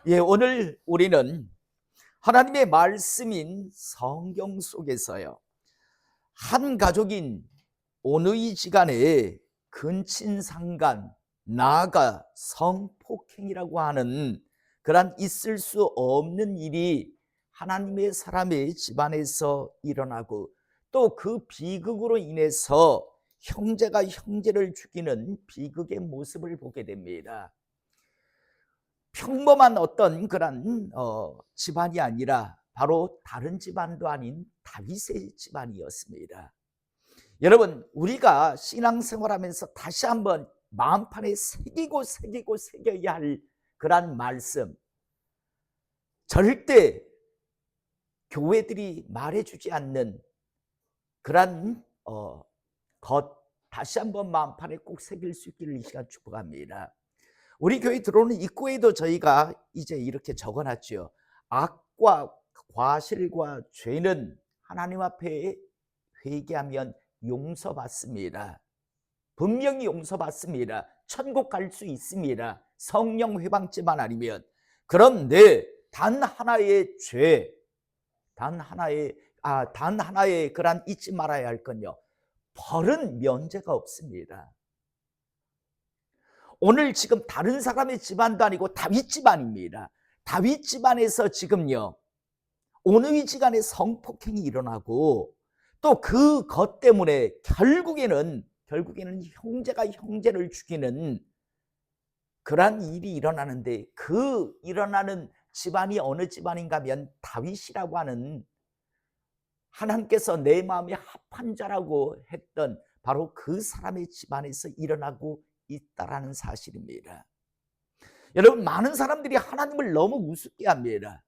예, 오늘 우리는 하나님의 말씀인 성경 속에서요, 한 가족인 오누이지간에 근친상간, 나아가 성폭행이라고 하는 그런 있을 수 없는 일이 하나님의 사람의 집안에서 일어나고, 또 그 비극으로 인해서 형제가 형제를 죽이는 비극의 모습을 보게 됩니다. 평범한 어떤 그런 집안이 아니라 바로 다른 집안도 아닌 다윗의 집안이었습니다. 여러분, 우리가 신앙생활하면서 다시 한번 마음판에 새겨야 할 그런 말씀, 절대 교회들이 말해주지 않는 그런 것, 다시 한번 마음판에 꼭 새길 수 있기를 이 시간 축복합니다. 우리 교회 들어오는 입구에도 저희가 이제 이렇게 적어놨죠. 악과 과실과 죄는 하나님 앞에 회개하면 용서받습니다. 분명히 용서받습니다. 천국 갈 수 있습니다. 성령 회방죄만 아니면. 그런데 단 하나의 죄, 단 하나의 그런 잊지 말아야 할 건요, 벌은 면제가 없습니다. 오늘 지금 다른 사람의 집안도 아니고 다윗 집안입니다. 다윗 집안에서 지금요, 오누이지간의 성폭행이 일어나고, 또 그것 때문에 결국에는 형제가 형제를 죽이는 그러한 일이 일어나는데, 그 일어나는 집안이 어느 집안인가 하면 다윗이라고 하는, 하나님께서 내 마음에 합한 자라고 했던 바로 그 사람의 집안에서 일어나고 있다라는 사실입니다. 여러분, 많은 사람들이 하나님을 너무 우습게 합니다.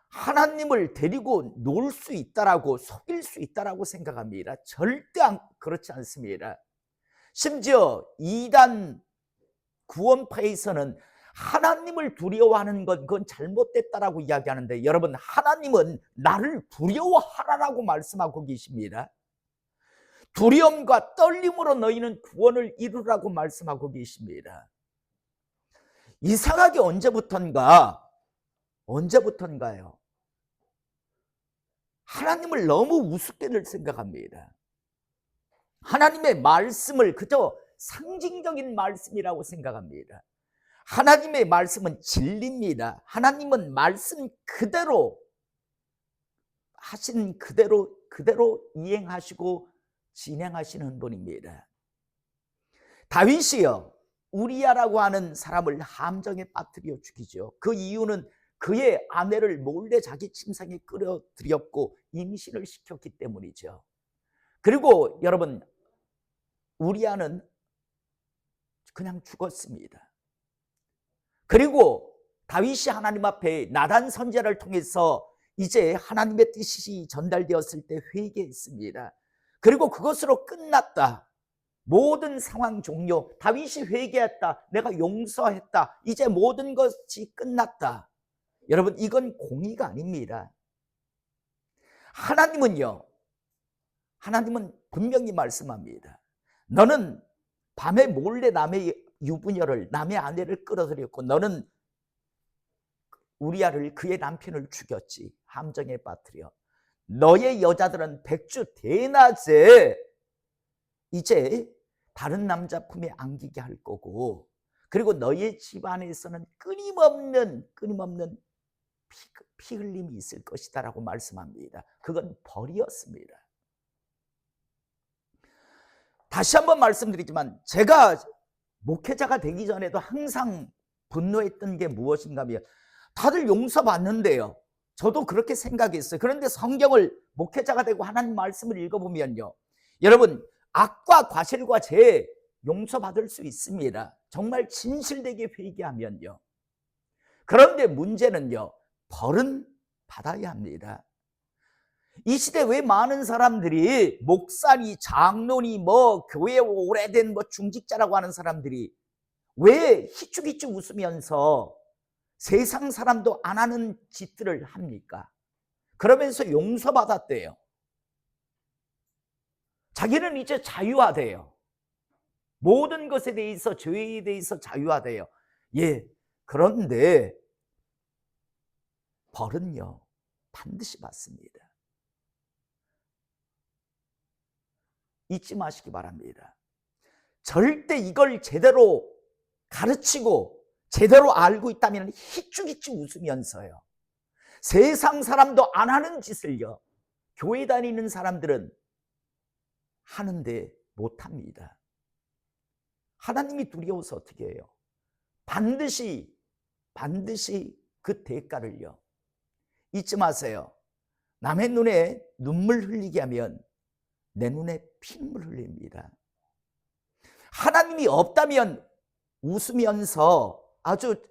하나님을 데리고 놀 수 있다라고, 속일 수 있다라고 생각합니다. 절대 그렇지 않습니다. 심지어 이단 구원파에서는 하나님을 두려워하는 건 그건 잘못됐다라고 이야기하는데, 여러분, 하나님은 나를 두려워하라라고 말씀하고 계십니다. 두려움과 떨림으로 너희는 구원을 이루라고 말씀하고 계십니다. 이상하게 언제부턴가요, 하나님을 너무 우습게들 생각합니다. 하나님의 말씀을 그저 상징적인 말씀이라고 생각합니다. 하나님의 말씀은 진리입니다. 하나님은 말씀 그대로 하신 그대로 이행하시고 진행하시는 분입니다. 다윗이요, 우리야라고 하는 사람을 함정에 빠뜨려 죽이죠. 그 이유는 그의 아내를 몰래 자기 침상에 끌어들였고 임신을 시켰기 때문이죠. 그리고 여러분, 우리야는 그냥 죽었습니다. 그리고 다윗이 하나님 앞에 나단 선지자를 통해서 이제 하나님의 뜻이 전달되었을 때 회개했습니다. 그리고 그것으로 끝났다. 모든 상황 종료. 다윗이 회개했다. 내가 용서했다. 이제 모든 것이 끝났다. 여러분, 이건 공의가 아닙니다. 하나님은 분명히 말씀합니다. 너는 밤에 몰래 남의 유부녀를, 남의 아내를 끌어들였고, 너는 우리아를, 그의 남편을 죽였지. 함정에 빠뜨려. 너의 여자들은 백주 대낮에 이제 다른 남자 품에 안기게 할 거고, 그리고 너의 집안에서는 끊임없는 피 흘림이 있을 것이다 라고 말씀합니다. 그건 벌이었습니다. 다시 한번 말씀드리지만, 제가 목회자가 되기 전에도 항상 분노했던 게 무엇인가 하면, 다들 용서받는데요, 저도 그렇게 생각했어요. 그런데 성경을, 목회자가 되고 하나님 말씀을 읽어보면요, 여러분, 악과 과실과 죄 용서받을 수 있습니다. 정말 진실되게 회개하면요. 그런데 문제는요, 벌은 받아야 합니다. 이 시대 왜 많은 사람들이, 목사니 장로니 교회 오래된 중직자라고 하는 사람들이 왜 희죽희죽 웃으면서 세상 사람도 안 하는 짓들을 합니까? 그러면서 용서받았대요. 자기는 이제 자유화돼요. 모든 것에 대해서, 죄에 대해서 자유화돼요. 예, 그런데 벌은요 반드시 받습니다. 잊지 마시기 바랍니다. 절대 이걸 제대로 가르치고 제대로 알고 있다면 히쭉히쭉 웃으면서요, 세상 사람도 안 하는 짓을요 교회 다니는 사람들은 하는데 못합니다. 하나님이 두려워서 어떻게 해요? 반드시 그 대가를요 잊지 마세요. 남의 눈에 눈물 흘리게 하면 내 눈에 피눈물 흘립니다. 하나님이 없다면 웃으면서 아주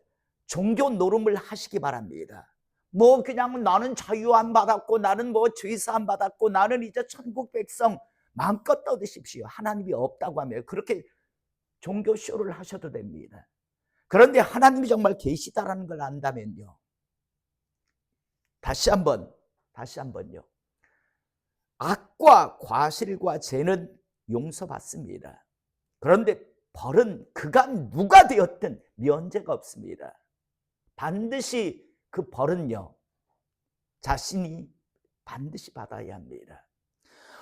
종교 노름을 하시기 바랍니다. 뭐 그냥 나는 자유 안 받았고, 나는 뭐 죄사 안 받았고, 나는 이제 천국 백성, 마음껏 떠드십시오. 하나님이 없다고 하면 그렇게 종교 쇼를 하셔도 됩니다. 그런데 하나님이 정말 계시다라는 걸 안다면요, 다시 한번요, 악과 과실과 죄는 용서받습니다. 그런데 벌은 그간 누가 되었든 면제가 없습니다. 반드시 그 벌은요 자신이 반드시 받아야 합니다.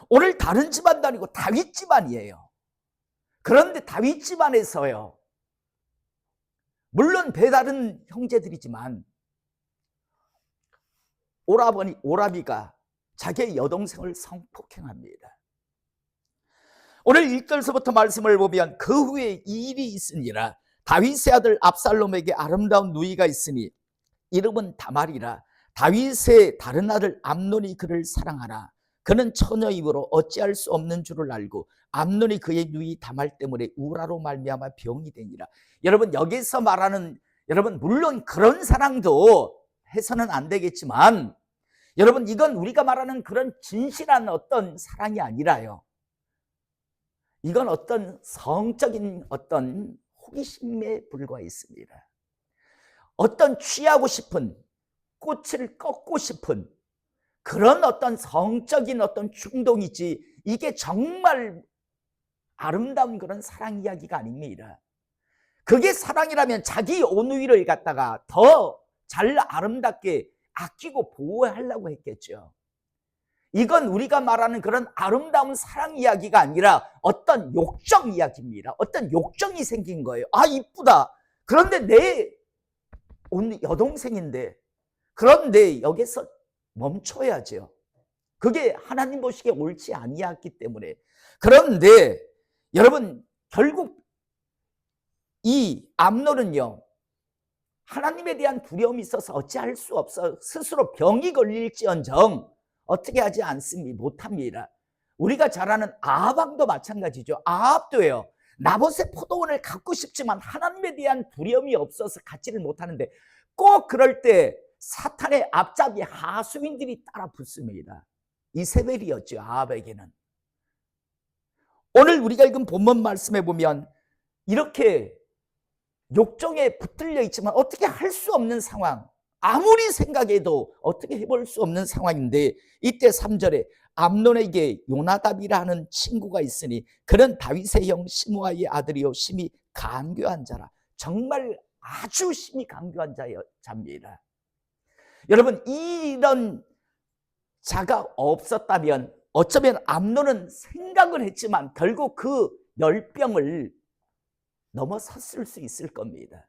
오늘 다른 집안도 아니고 다윗 집안이에요. 그런데 다윗 집안에서요, 물론 배다른 형제들이지만 오라비가 자기의 여동생을 성폭행합니다. 오늘 1절서부터 말씀을 보면 그 후에 이 일이 있으니라. 다윗의 아들 압살롬에게 아름다운 누이가 있으니 이름은 다말이라. 다윗의 다른 아들 암논이 그를 사랑하나 그는 처녀이므로 어찌할 수 없는 줄을 알고 암논이 그의 누이 다말 때문에 우라로 말미암아 병이 되니라. 여러분, 여기서 말하는, 여러분 물론 그런 사랑도 해서는 안 되겠지만, 여러분 이건 우리가 말하는 그런 진실한 어떤 사랑이 아니라요, 이건 어떤 성적인 어떤 호기심에 불과했습니다. 어떤 취하고 싶은, 꽃을 꺾고 싶은 그런 어떤 성적인 어떤 충동이지, 이게 정말 아름다운 그런 사랑 이야기가 아닙니다. 그게 사랑이라면 자기 온누이를 갖다가 더 잘 아름답게 아끼고 보호하려고 했겠죠. 이건 우리가 말하는 그런 아름다운 사랑 이야기가 아니라 어떤 욕정 이야기입니다. 어떤 욕정이 생긴 거예요. 아, 이쁘다. 그런데 내 여동생인데, 그런데 여기서 멈춰야죠. 그게 하나님 보시기에 옳지 아니었기 때문에. 그런데 여러분, 결국 이 암논은요 하나님에 대한 두려움이 있어서 어찌할 수 없어 스스로 병이 걸릴지언정 어떻게 하지 않습니다. 못합니다. 우리가 잘 아는 아합 왕도 마찬가지죠. 아합도요, 나봇의 포도원을 갖고 싶지만 하나님에 대한 두려움이 없어서 갖지를 못하는데, 꼭 그럴 때 사탄의 앞잡이 하수인들이 따라 붙습니다. 이세벨이었죠, 아합에게는. 오늘 우리가 읽은 본문 말씀에 보면 이렇게 욕정에 붙들려 있지만 어떻게 할 수 없는 상황, 아무리 생각해도 어떻게 해볼 수 없는 상황인데, 이때 3절에 암논에게 요나답이라 하는 친구가 있으니 그는 다윗의 형 시므아의 아들이요 심히 간교한 자라. 정말 아주 심히 간교한 자입니다. 여러분, 이런 자가 없었다면 어쩌면 암논은 생각을 했지만 결국 그 열병을 넘어섰을 수 있을 겁니다.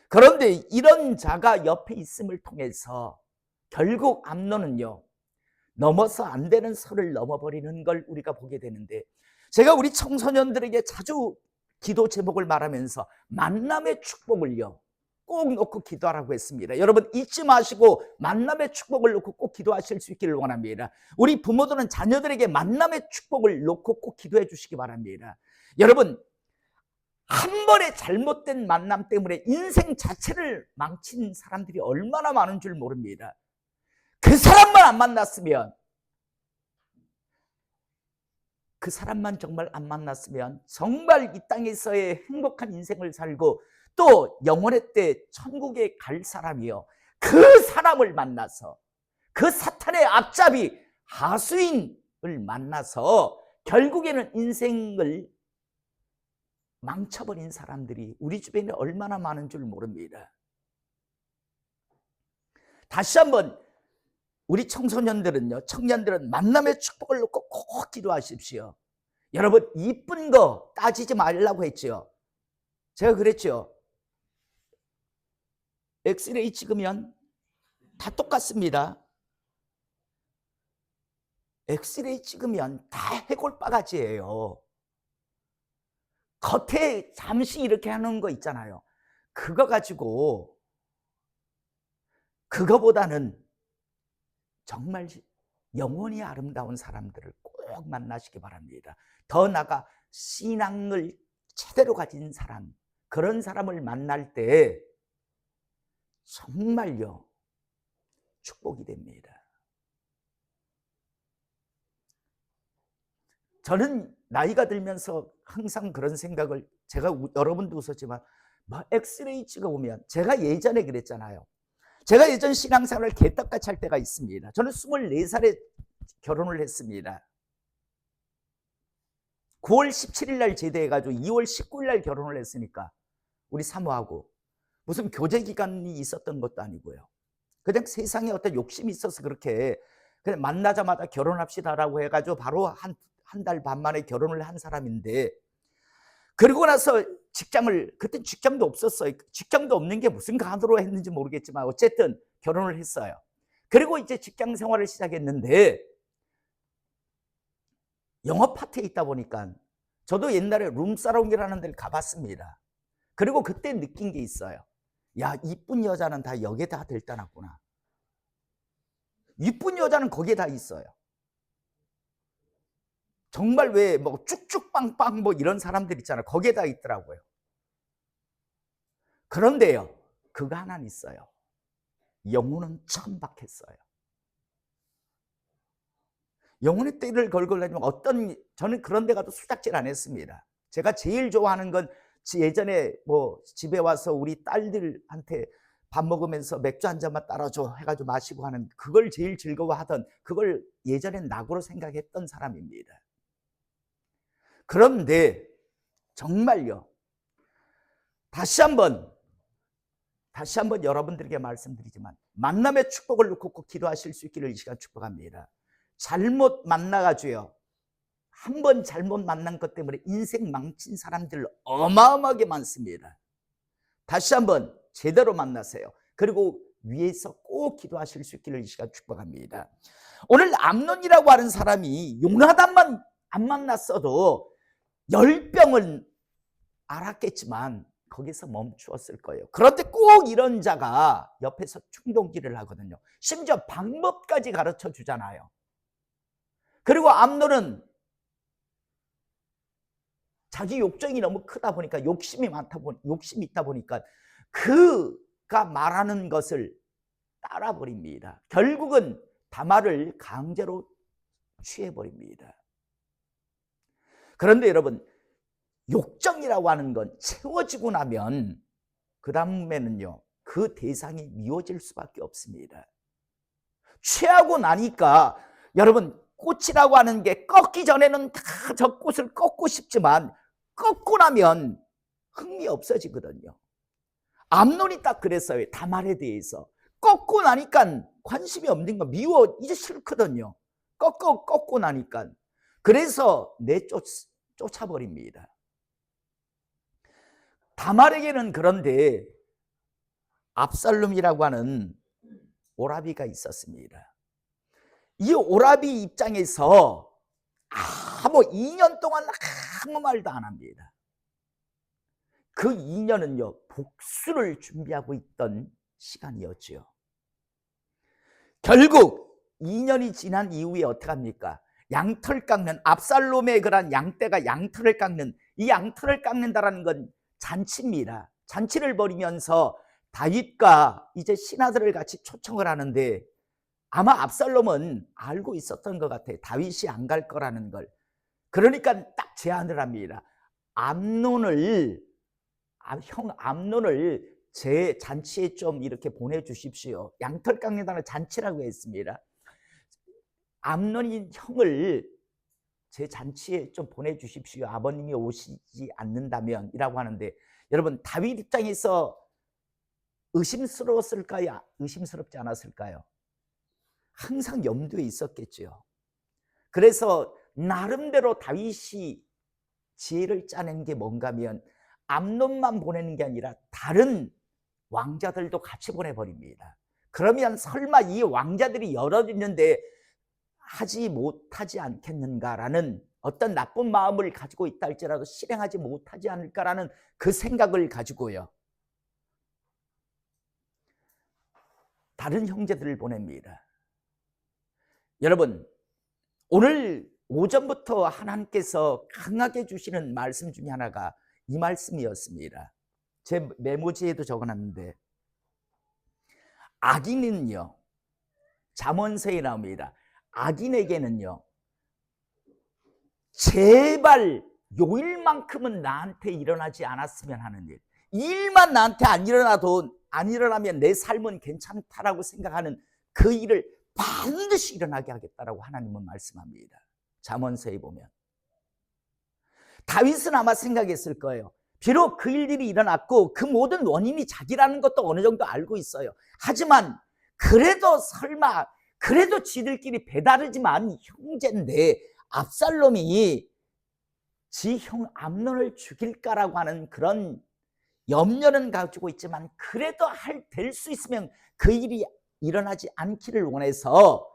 그런데 이런 자가 옆에 있음을 통해서 결국 암논은요 넘어서 안 되는 선을 넘어버리는 걸 우리가 보게 되는데, 제가 우리 청소년들에게 자주 기도 제목을 말하면서 만남의 축복을요 꼭 놓고 기도하라고 했습니다. 여러분 잊지 마시고 만남의 축복을 놓고 꼭 기도하실 수 있기를 원합니다. 우리 부모들은 자녀들에게 만남의 축복을 놓고 꼭 기도해 주시기 바랍니다. 여러분, 한 번의 잘못된 만남 때문에 인생 자체를 망친 사람들이 얼마나 많은 줄 모릅니다. 그 사람만 안 만났으면, 그 사람만 정말 안 만났으면 정말 이 땅에서의 행복한 인생을 살고 또 영원의 때 천국에 갈 사람이요, 그 사람을 만나서 그 사탄의 앞잡이 하수인을 만나서 결국에는 인생을 망쳐버린 사람들이 우리 주변에 얼마나 많은 줄 모릅니다. 다시 한번 우리 청소년들은요, 청년들은 만남의 축복을 놓고 꼭 기도하십시오. 여러분, 이쁜 거 따지지 말라고 했죠. 제가 그랬죠. 엑스레이 찍으면 다 똑같습니다. 엑스레이 찍으면 다 해골바가지예요. 겉에 잠시 이렇게 하는 거 있잖아요. 그거 가지고, 그거보다는 정말 영혼이 아름다운 사람들을 꼭 만나시기 바랍니다. 더 나아가 신앙을 제대로 가진 사람, 그런 사람을 만날 때 정말요 축복이 됩니다. 저는 나이가 들면서 항상 그런 생각을, 제가 여러분도 웃었지만 뭐 엑스레이 찍어보면, 제가 예전에 그랬잖아요. 제가 예전 신앙생활을 개떡같이 할 때가 있습니다. 저는 24살에 결혼을 했습니다. 9월 17일 날 제대해가지고 2월 19일 날 결혼을 했으니까 우리 사모하고 무슨 교제 기간이 있었던 것도 아니고요. 그냥 세상에 어떤 욕심이 있어서 그렇게 그냥 만나자마자 결혼합시다라고 해가지고 바로 한 달 반 만에 결혼을 한 사람인데, 그러고 나서 그때 직장도 없었어요. 직장도 없는 게 무슨 간으로 했는지 모르겠지만 어쨌든 결혼을 했어요. 그리고 이제 직장 생활을 시작했는데, 영업 파트에 있다 보니까 저도 옛날에 룸사롱이라는 데를 가봤습니다. 그리고 그때 느낀 게 있어요. 야, 이쁜 여자는 다 여기에 다 들떠났구나. 이쁜 여자는 거기에 다 있어요. 정말 왜 뭐 쭉쭉빵빵 뭐 이런 사람들 있잖아요. 거기에 다 있더라고요. 그런데요, 그거 하나 있어요. 영혼은 천박했어요. 영혼의 때를 걸고 다니면 저는 그런 데 가도 수작질 안 했습니다. 제가 제일 좋아하는 건 예전에 뭐 집에 와서 우리 딸들한테 밥 먹으면서 맥주 한 잔만 따라줘 해가지고 마시고 하는, 그걸 제일 즐거워하던, 그걸 예전엔 낙으로 생각했던 사람입니다. 그런데 정말요, 다시 한번 여러분들에게 말씀드리지만 만남의 축복을 놓고 꼭 기도하실 수 있기를 이 시간 축복합니다. 잘못 만나가지고요, 한 번 잘못 만난 것 때문에 인생 망친 사람들 어마어마하게 많습니다. 다시 한번 제대로 만나세요. 그리고 위에서 꼭 기도하실 수 있기를 이 시간 축복합니다. 오늘 암논이라고 하는 사람이 요나단만 안 만났어도 10병은 알았겠지만 거기서 멈추었을 거예요. 그런데 꼭 이런 자가 옆에서 충동기를 하거든요. 심지어 방법까지 가르쳐 주잖아요. 그리고 암논은 자기 욕정이 너무 크다 보니까, 욕심이 있다 보니까 그가 말하는 것을 따라버립니다. 결국은 다말을 강제로 취해버립니다. 그런데 여러분, 욕정이라고 하는 건 채워지고 나면 그 다음에는요, 그 대상이 미워질 수밖에 없습니다. 취하고 나니까 여러분, 꽃이라고 하는 게 꺾기 전에는 다 저 꽃을 꺾고 싶지만 꺾고 나면 흥미 없어지거든요. 암논이 딱 그랬어요. 다말에 대해서 꺾고 나니까 관심이 없는 거, 미워, 이제 싫거든요. 꺾고 나니까. 그래서 쫓아버립니다. 다말에게는 그런데 압살롬이라고 하는 오라비가 있었습니다. 이 오라비 입장에서 2년 동안 아무 말도 안 합니다. 그 2년은요, 복수를 준비하고 있던 시간이었죠. 결국 2년이 지난 이후에 어떻게 합니까? 양털 깎는, 압살롬의 그런 양떼가 양털을 깎는, 이 양털을 깎는다라는 건 잔치입니다. 잔치를 벌이면서 다윗과 이제 신하들을 같이 초청을 하는데, 아마 압살롬은 알고 있었던 것 같아요. 다윗이 안 갈 거라는 걸. 그러니까 딱 제안을 합니다. 암논을 제 잔치에 좀 이렇게 보내주십시오. 양털 깎는다는 잔치라고 했습니다. 암논인 형을 제 잔치에 좀 보내주십시오. 아버님이 오시지 않는다면 이라고 하는데, 여러분, 다윗 입장에서 의심스러웠을까요? 의심스럽지 않았을까요? 항상 염두에 있었겠죠. 그래서 나름대로 다윗이 지혜를 짜낸 게 뭔가 하면 암논만 보내는 게 아니라 다른 왕자들도 같이 보내버립니다. 그러면 설마 이 왕자들이 여러 있는데 하지 못하지 않겠는가라는 어떤 나쁜 마음을 가지고 있다 할지라도 실행하지 못하지 않을까라는 그 생각을 가지고요, 다른 형제들을 보냅니다. 여러분, 오늘 오전부터 하나님께서 강하게 주시는 말씀 중에 하나가 이 말씀이었습니다. 제 메모지에도 적어놨는데, 악인은요, 잠언서에 나옵니다. 악인에게는요, 제발 요 일만큼은 나한테 일어나지 않았으면 하는 일, 이 일만 나한테 안 일어나면 내 삶은 괜찮다라고 생각하는 그 일을 반드시 일어나게 하겠다라고 하나님은 말씀합니다. 잠언서에 보면 다윗은 아마 생각했을 거예요. 비록 그 일들이 일어났고 그 모든 원인이 자기라는 것도 어느 정도 알고 있어요. 하지만 그래도 설마, 그래도 지들끼리 배다르지만 형제인데 압살롬이 지 형 암논을 죽일까라고 하는 그런 염려는 가지고 있지만, 그래도 될 수 있으면 그 일이 일어나지 않기를 원해서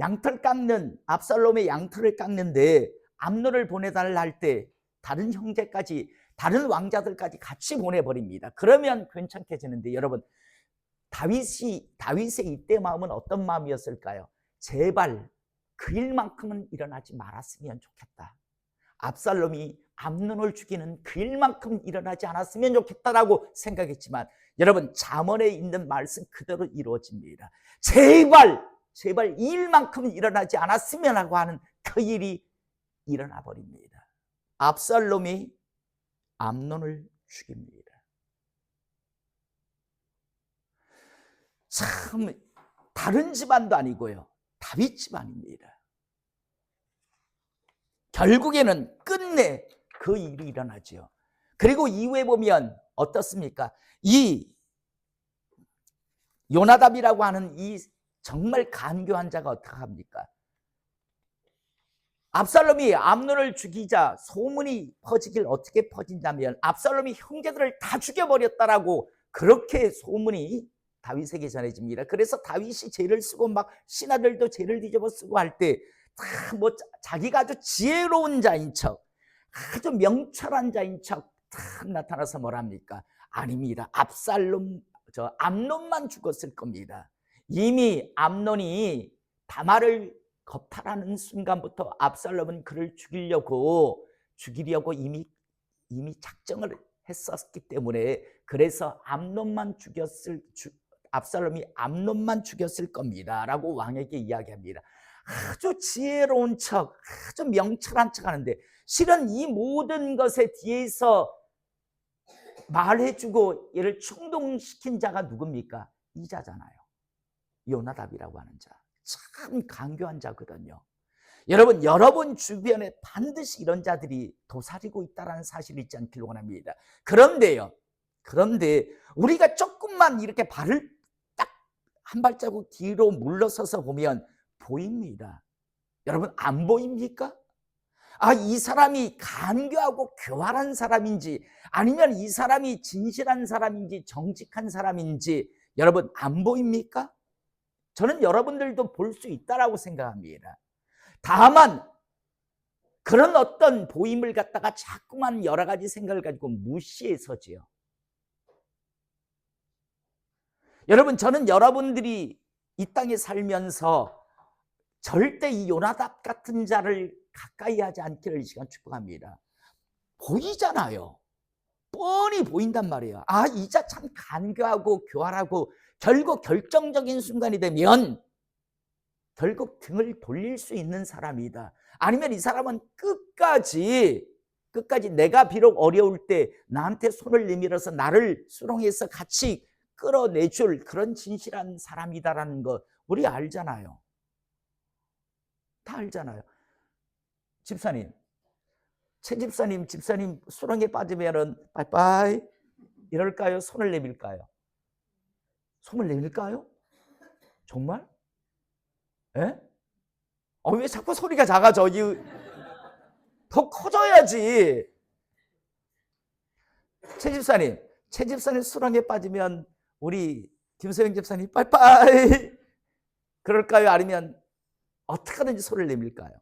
양털 깎는, 압살롬의 양털을 깎는데 암논을 보내달라 할 때 다른 형제까지, 다른 왕자들까지 같이 보내버립니다. 그러면 괜찮게지는데, 여러분, 다윗의 이때 마음은 어떤 마음이었을까요? 제발 그 일만큼은 일어나지 말았으면 좋겠다. 압살롬이 암논을 죽이는 그 일만큼 일어나지 않았으면 좋겠다라고 생각했지만, 여러분, 잠언에 있는 말씀 그대로 이루어집니다. 제발 이 일만큼은 일어나지 않았으면 하고 하는 그 일이 일어나 버립니다. 압살롬이 암논을 죽입니다. 참, 다른 집안도 아니고요, 다윗 집안입니다. 결국에는 끝내 그 일이 일어나죠. 그리고 이후에 보면 어떻습니까? 이 요나답이라고 하는 이 정말 간교한 자가 어떻게 합니까? 압살롬이 암논을 죽이자 소문이 퍼지길 어떻게 퍼진다면, 압살롬이 형제들을 다 죽여버렸다라고 그렇게 소문이 다윗에게 전해집니다. 그래서 다윗이 죄를 쓰고 막 신하들도 죄를 뒤집어 쓰고 할 때 뭐 자기가 아주 지혜로운 자인 척, 아주 명철한 자인 척 탁 나타나서 뭐랍니까? 아닙니다. 암논만 죽었을 겁니다. 이미 암논이 다말을 겁탈하는 순간부터 압살롬은 그를 죽이려고 이미 작정을 했었기 때문에, 그래서 압살롬이 암논만 죽였을 겁니다라고 왕에게 이야기합니다. 아주 지혜로운 척, 아주 명철한 척 하는데, 실은 이 모든 것에 뒤에서 말해주고 얘를 충동시킨 자가 누굽니까? 이 자잖아요. 요나답이라고 하는 자. 참 간교한 자거든요. 여러분 주변에 반드시 이런 자들이 도사리고 있다는 사실을 잊지 않기를 원합니다. 그런데 우리가 조금만 이렇게 발을 딱 한 발자국 뒤로 물러서서 보면 보입니다. 여러분, 안 보입니까? 이 사람이 간교하고 교활한 사람인지, 아니면 이 사람이 진실한 사람인지 정직한 사람인지 여러분 안 보입니까? 저는 여러분들도 볼 수 있다라고 생각합니다. 다만 그런 어떤 보임을 갖다가 자꾸만 여러 가지 생각을 가지고 무시해서지요. 여러분, 저는 여러분들이 이 땅에 살면서 절대 이 요나답 같은 자를 가까이 하지 않기를 이 시간 축복합니다. 보이잖아요. 뻔히 보인단 말이에요. 이 자 참 간교하고 교활하고, 결국 결정적인 순간이 되면 결국 등을 돌릴 수 있는 사람이다. 아니면 이 사람은 끝까지 내가 비록 어려울 때 나한테 손을 내밀어서 나를 수롱해서 같이 끌어내줄 그런 진실한 사람이다라는 거 우리 알잖아요. 다 알잖아요. 최 집사님 수렁에 빠지면은 빠이빠이 이럴까요? 손을 내밀까요? 손을 내밀까요? 정말? 예? 왜 자꾸 소리가 작아져? 더 커져야지. 최 집사님 수렁에 빠지면 우리 김소영 집사님 빠이빠이 그럴까요? 아니면 어떻게 하든지 손을 내밀까요?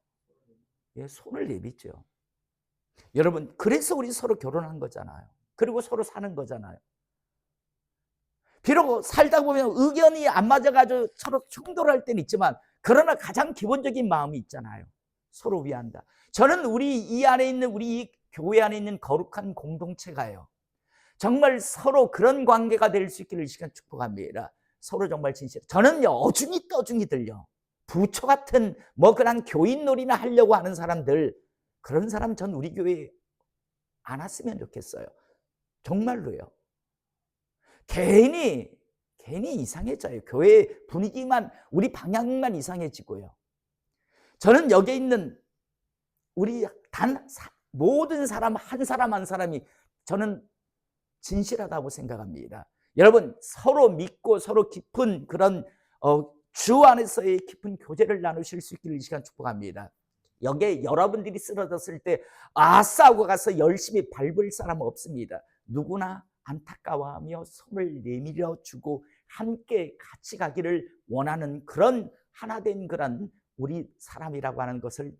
예, 손을 내밀죠. 여러분, 그래서 우리 서로 결혼한 거잖아요. 그리고 서로 사는 거잖아요. 비록 살다 보면 의견이 안 맞아가지고 서로 충돌할 때는 있지만, 그러나 가장 기본적인 마음이 있잖아요. 서로 위한다. 저는 이 안에 있는 우리 교회 안에 있는 거룩한 공동체가요, 정말 서로 그런 관계가 될 수 있기를 이 시간 축복합니다. 서로 정말 진실. 저는요, 어중이 떠중이들요, 부처 같은 그런 교인 놀이나 하려고 하는 사람들, 그런 사람 전 우리 교회에 안 왔으면 좋겠어요. 정말로요. 괜히 이상해져요. 교회 분위기만, 우리 방향만 이상해지고요. 저는 여기 있는 우리 모든 사람 한 사람이 저는 진실하다고 생각합니다. 여러분, 서로 믿고 서로 깊은 그런 주 안에서의 깊은 교제를 나누실 수 있기를 이 시간 축복합니다. 여기에 여러분들이 쓰러졌을 때 싸우고 가서 열심히 밟을 사람 없습니다. 누구나 안타까워하며 손을 내밀어 주고 함께 같이 가기를 원하는 그런 하나된 그런 우리 사람이라고 하는 것을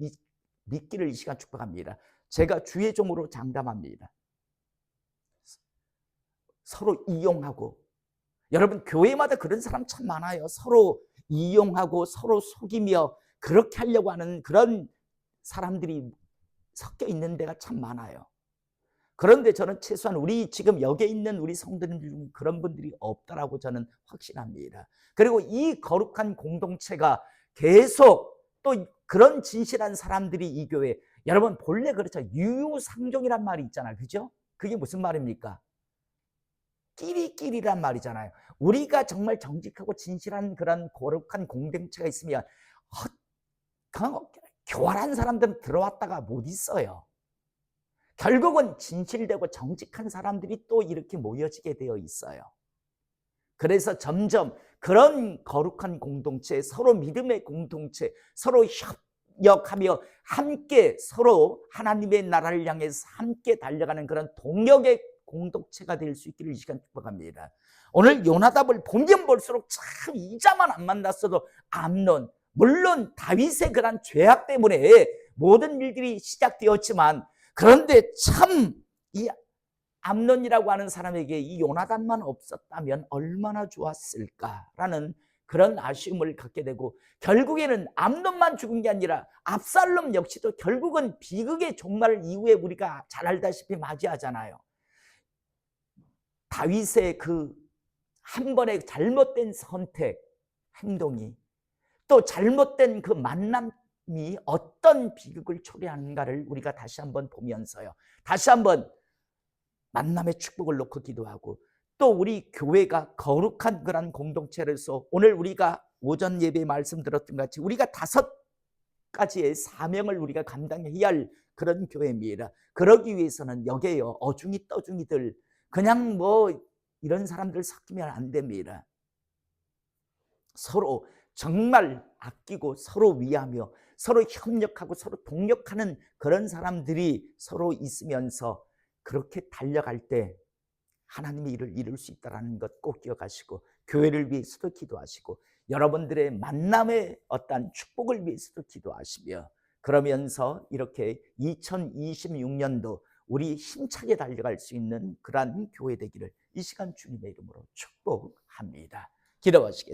믿기를 이 시간 축복합니다. 제가 주의 종으로 장담합니다. 서로 이용하고, 여러분 교회마다 그런 사람 참 많아요. 서로 이용하고 서로 속이며 그렇게 하려고 하는 그런 사람들이 섞여 있는 데가 참 많아요. 그런데 저는 최소한 우리 지금 여기에 있는 우리 성도들 중 그런 분들이 없다라고 저는 확신합니다. 그리고 이 거룩한 공동체가 계속 또 그런 진실한 사람들이 이 교회, 여러분 본래 그렇죠. 유유상종이란 말이 있잖아요. 그죠? 그게 무슨 말입니까? 끼리끼리란 말이잖아요. 우리가 정말 정직하고 진실한 그런 거룩한 공동체가 있으면 교활한 사람들은 들어왔다가 못 있어요. 결국은 진실되고 정직한 사람들이 또 이렇게 모여지게 되어 있어요. 그래서 점점 그런 거룩한 공동체, 서로 믿음의 공동체, 서로 협력하며 함께 서로 하나님의 나라를 향해서 함께 달려가는 그런 동력의 공동체가 될 수 있기를 이 시간 축복합니다. 오늘 요나답을 보면 볼수록 참 이자만 안 만났어도 암논, 물론 다윗의 그런 죄악 때문에 모든 일들이 시작되었지만, 그런데 참 이 암논이라고 하는 사람에게 이 요나단만 없었다면 얼마나 좋았을까라는 그런 아쉬움을 갖게 되고, 결국에는 암논만 죽은 게 아니라 압살롬 역시도 결국은 비극의 종말 이후에 우리가 잘 알다시피 맞이하잖아요. 다윗의 그 한 번의 잘못된 선택, 행동이, 또 잘못된 그 만남이 어떤 비극을 초래하는가를 우리가 다시 한번 보면서요, 다시 한번 만남의 축복을 놓고 기도하고, 또 우리 교회가 거룩한 그런 공동체로서 오늘 우리가 오전 예배 말씀 들었던 것 같이 우리가 5가지의 사명을 우리가 감당해야 할 그런 교회입니다. 그러기 위해서는 여기에요, 어중이 떠중이들, 그냥 이런 사람들 섞이면 안 됩니다. 서로 정말 아끼고 서로 위하며 서로 협력하고 서로 동력하는 그런 사람들이 서로 있으면서 그렇게 달려갈 때 하나님의 일을 이룰 수 있다는 것 꼭 기억하시고, 교회를 위해서도 기도하시고, 여러분들의 만남의 어떤 축복을 위해서도 기도하시며, 그러면서 이렇게 2026년도 우리 힘차게 달려갈 수 있는 그러한 교회 되기를 이 시간 주님의 이름으로 축복합니다. 기도하시겠습니다.